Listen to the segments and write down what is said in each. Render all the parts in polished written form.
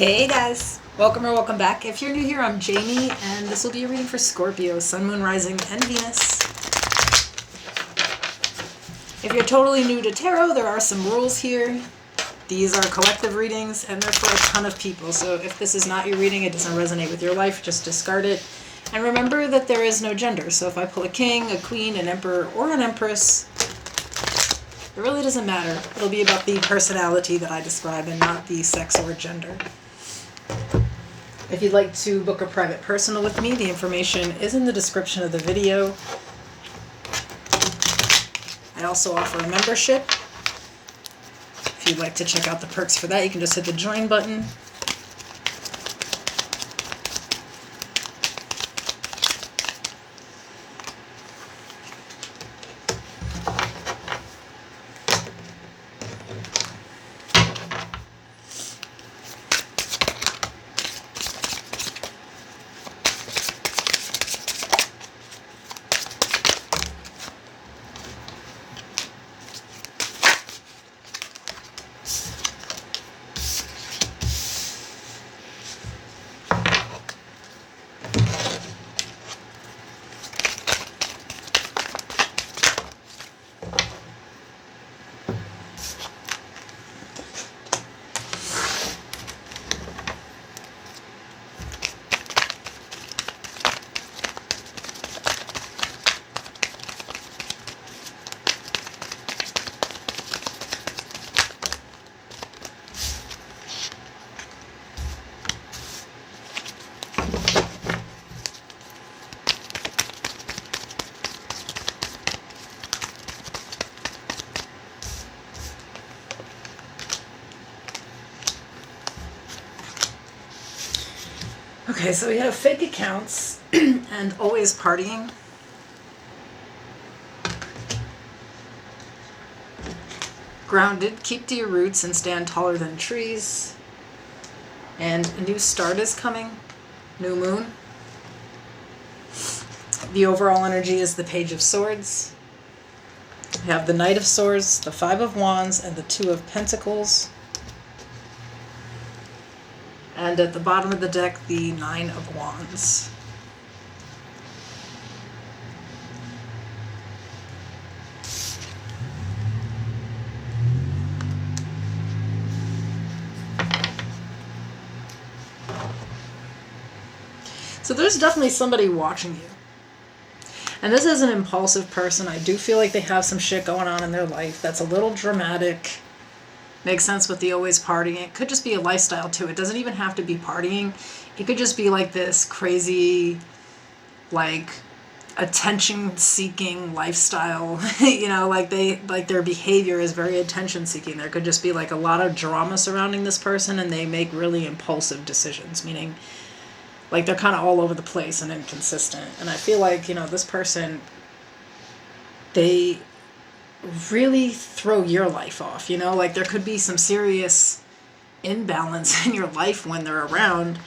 Hey guys, welcome or welcome back. If you're new here, I'm Jamie, and this will be a reading for Scorpio, Sun, Moon, Rising, and Venus. If you're totally new to tarot, there are some rules here. These are collective readings, and they're for a ton of people, so if this is not your reading, it doesn't resonate with your life, just discard it. And remember that there is no gender, so if I pull a king, a queen, an emperor, or an empress, it really doesn't matter. It'll be about the personality that I describe and not the sex or gender. If you'd like to book a private personal with me, the information is in the description of the video. I also offer a membership. If you'd like to check out the perks for that, you can just hit the join button. Okay, so we have fake accounts and always partying. Grounded, keep to your roots and stand taller than trees. And a new start is coming, new moon. The overall energy is the Page of Swords. We have the Knight of Swords, the Five of Wands, and the Two of Pentacles. And at the bottom of the deck, the Nine of Wands. So there's definitely somebody watching you. And this is an impulsive person. I do feel like they have some shit going on in their life that's a little dramatic. Makes sense with the always partying. It could just be a lifestyle too. It doesn't even have to be partying. It could just be like this crazy, like, attention-seeking lifestyle. You know, like their behavior is very attention-seeking. There could just be like a lot of drama surrounding this person, and they make really impulsive decisions. Meaning, like, they're kind of all over the place and inconsistent. And I feel like, you know, this person, they really throw your life off, you know, like there could be some serious imbalance in your life when they're around.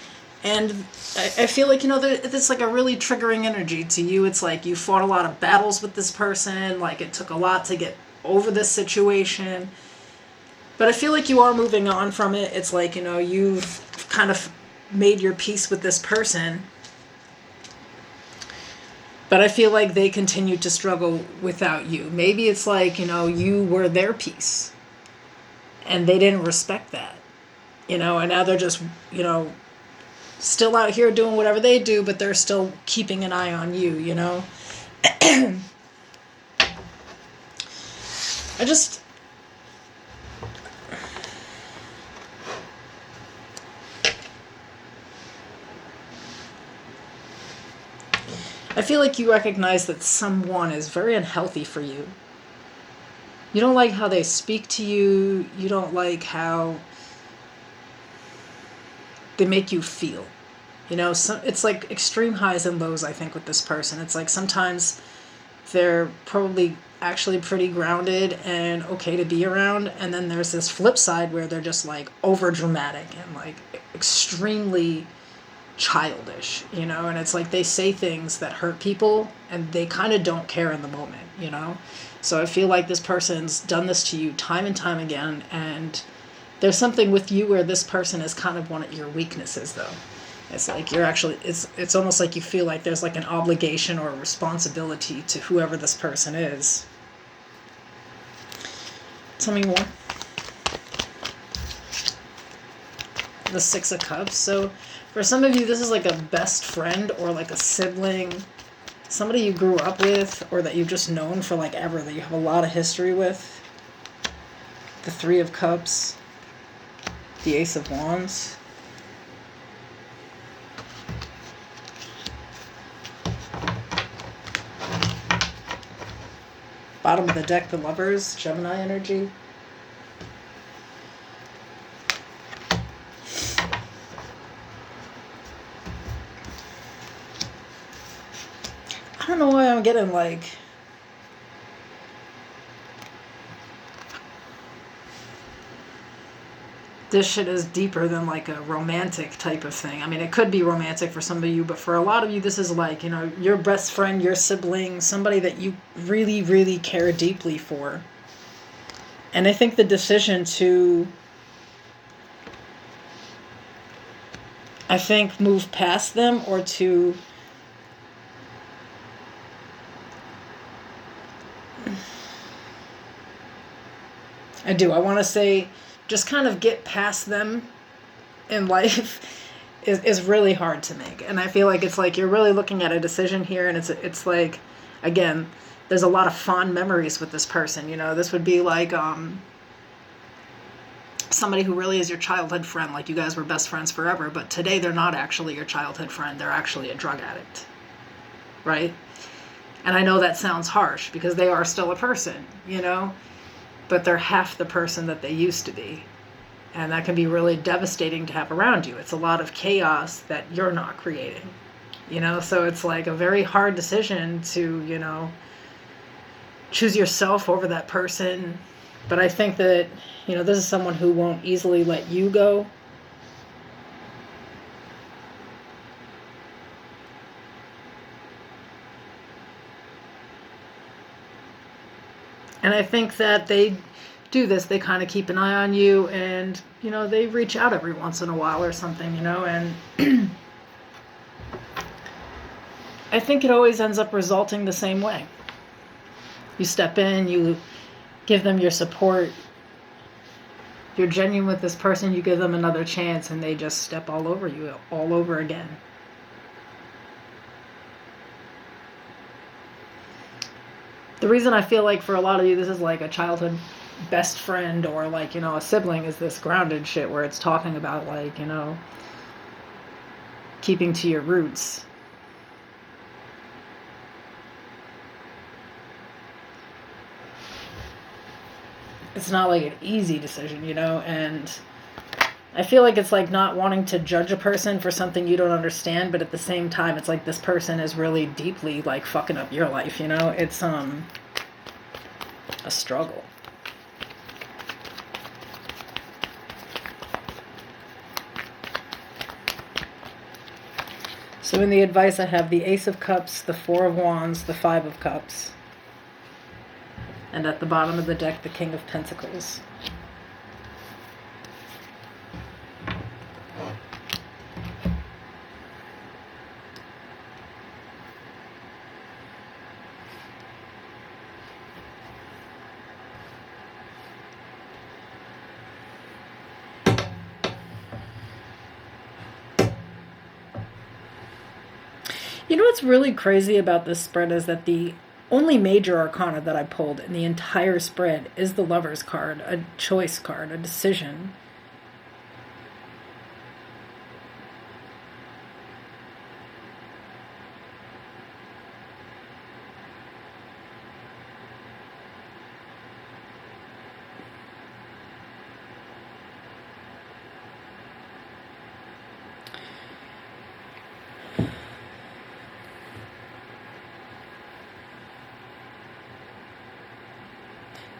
And I feel like, you know, it's like a really triggering energy to you. It's like you fought a lot of battles with this person, like it took a lot to get over this situation, but I feel like you are moving on from it. It's like, you know, you've kind of made your peace with this person. But I feel like they continue to struggle without you. Maybe it's like, you know, you were their peace and they didn't respect that, you know, and now they're just, you know, still out here doing whatever they do, but they're still keeping an eye on you, you know. I feel like you recognize that someone is very unhealthy for you. You don't like how they speak to you. You don't like how they make you feel. You know, it's like extreme highs and lows, I think, with this person. It's like sometimes they're probably actually pretty grounded and okay to be around. And then there's this flip side where they're just like over dramatic and like extremely childish, you know, and it's like they say things that hurt people and they kind of don't care in the moment, you know. So I feel like this person's done this to you time and time again, and there's something with you where this person is kind of one of your weaknesses, though. It's like you're actually, it's almost like you feel like there's like an obligation or a responsibility to whoever this person is. Tell me more. The Six of Cups. So for some of you, this is like a best friend or like a sibling, somebody you grew up with or that you've just known for like ever, that you have a lot of history with. The Three of Cups, the Ace of Wands. Bottom of the deck, the Lovers, Gemini energy. I don't know why I'm getting like this shit is deeper than like a romantic type of thing. I mean, it could be romantic for some of you, but for a lot of you, this is like, you know, your best friend, your sibling, somebody that you really, really care deeply for. And I think the decision to, move past them or to I want to say just kind of get past them in life is really hard to make. And I feel like it's like you're really looking at a decision here, and it's like, again, there's a lot of fond memories with this person. You know, this would be like somebody who really is your childhood friend, like you guys were best friends forever, but today they're not actually your childhood friend, they're actually a drug addict, right? And I know that sounds harsh because they are still a person, you know, but they're half the person that they used to be. And that can be really devastating to have around you. It's a lot of chaos that you're not creating, you know? So it's like a very hard decision to, you know, choose yourself over that person. But I think that, you know, this is someone who won't easily let you go. And I think that they do this, they kind of keep an eye on you, and, you know, they reach out every once in a while or something, you know, and I think it always ends up resulting the same way. You step in, you give them your support, you're genuine with this person, you give them another chance, and they just step all over you all over again. The reason I feel like for a lot of you this is like a childhood best friend or like, you know, a sibling is this grounded shit where it's talking about like, you know, keeping to your roots. It's not like an easy decision, you know, and I feel like it's like not wanting to judge a person for something you don't understand, but at the same time, it's like this person is really deeply like fucking up your life, you know? It's a struggle. So in the advice I have the Ace of Cups, the Four of Wands, the Five of Cups, and at the bottom of the deck, the King of Pentacles. You know what's really crazy about this spread is that the only major arcana that I pulled in the entire spread is the Lover's card, a choice card, a decision.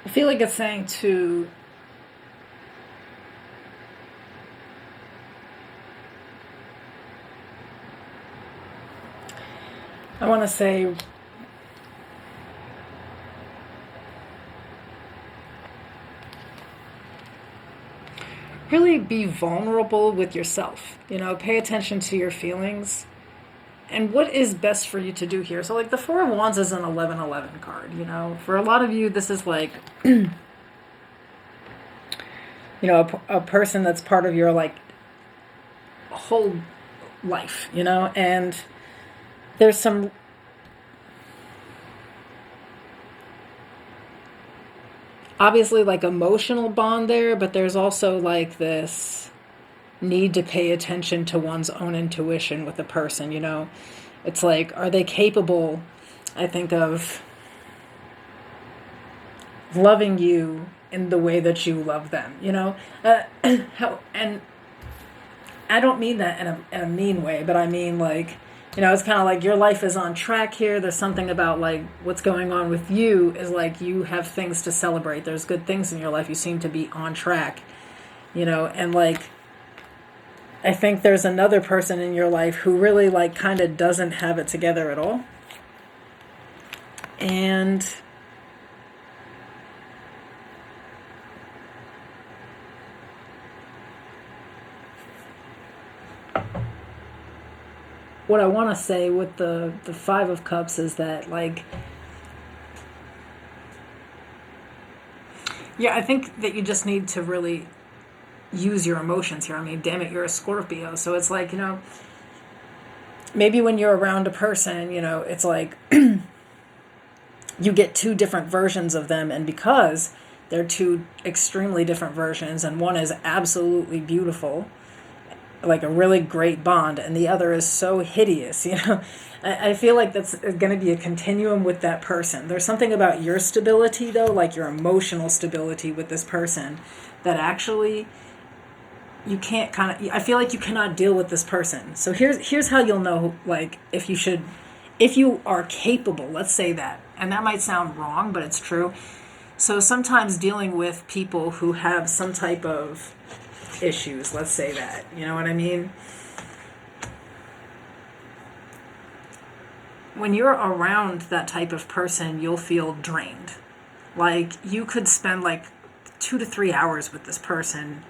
I feel like it's saying to I want to say really be vulnerable with yourself. You know, pay attention to your feelings and what is best for you to do here. So, like, the Four of Wands is an 11-11 card, you know. For a lot of you, this is like, you know, a person that's part of your, like, whole life, you know. And there's some obviously like emotional bond there, but there's also like this need to pay attention to one's own intuition with the person, you know. It's like, are they capable, I think, of loving you in the way that you love them, you know. And I don't mean that in a mean way, but I mean, like, you know, it's kind of like your life is on track here. There's something about, like, what's going on with you is like you have things to celebrate. There's good things in your life. You seem to be on track, you know. And, like, I think there's another person in your life who really, like, kind of doesn't have it together at all. And what I want to say with the Five of Cups is that, like, yeah, I think that you just need to really use your emotions here. I mean, damn it, you're a Scorpio. So it's like, you know, maybe when you're around a person, you know, it's like you get two different versions of them. And because they're two extremely different versions, and one is absolutely beautiful, like a really great bond, and the other is so hideous, you know, I feel like that's going to be a continuum with that person. There's something about your stability, though, like your emotional stability with this person, that actually you can't I feel like you cannot deal with this person. So here's how you'll know, like, if you are capable, let's say that, and that might sound wrong, but it's true. So sometimes dealing with people who have some type of issues, let's say that, you know what I mean? When you're around that type of person, you'll feel drained. Like, you could spend like 2 to 3 hours with this person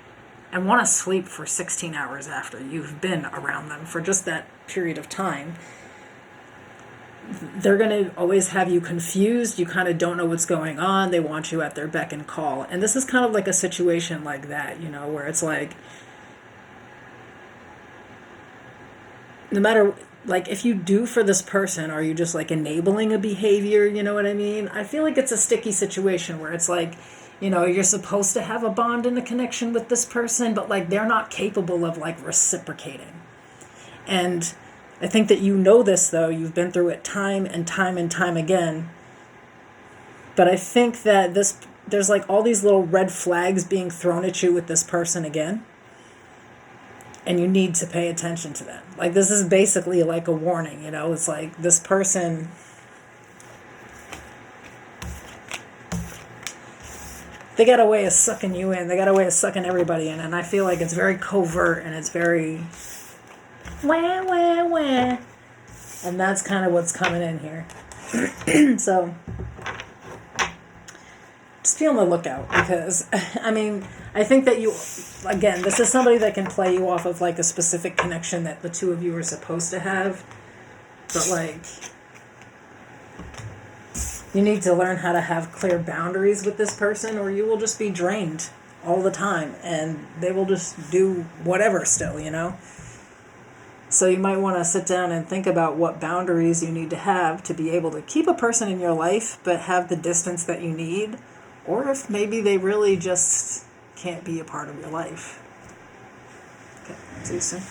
and want to sleep for 16 hours after you've been around them for just that period of time. They're going to always have you confused. You kind of don't know what's going on. They want you at their beck and call. And this is kind of like a situation like that, you know, where it's like, no matter, like, if you do for this person, are you just like enabling a behavior, you know what I mean? I feel like it's a sticky situation where it's like, you know, you're supposed to have a bond and a connection with this person, but, like, they're not capable of, like, reciprocating. And I think that you know this, though. You've been through it time and time and time again. But I think that there's like all these little red flags being thrown at you with this person again. And you need to pay attention to them. Like, this is basically like a warning, you know? It's like this person, they got a way of sucking you in. They got a way of sucking everybody in. And I feel like it's very covert and it's very wah, wah, wah. And that's kind of what's coming in here. So just be on the lookout, because, I mean, I think that you, again, this is somebody that can play you off of, like, a specific connection that the two of you are supposed to have. But, like, you need to learn how to have clear boundaries with this person, or you will just be drained all the time, and they will just do whatever still, you know? So you might want to sit down and think about what boundaries you need to have to be able to keep a person in your life, but have the distance that you need, or if maybe they really just can't be a part of your life. Okay, see you soon.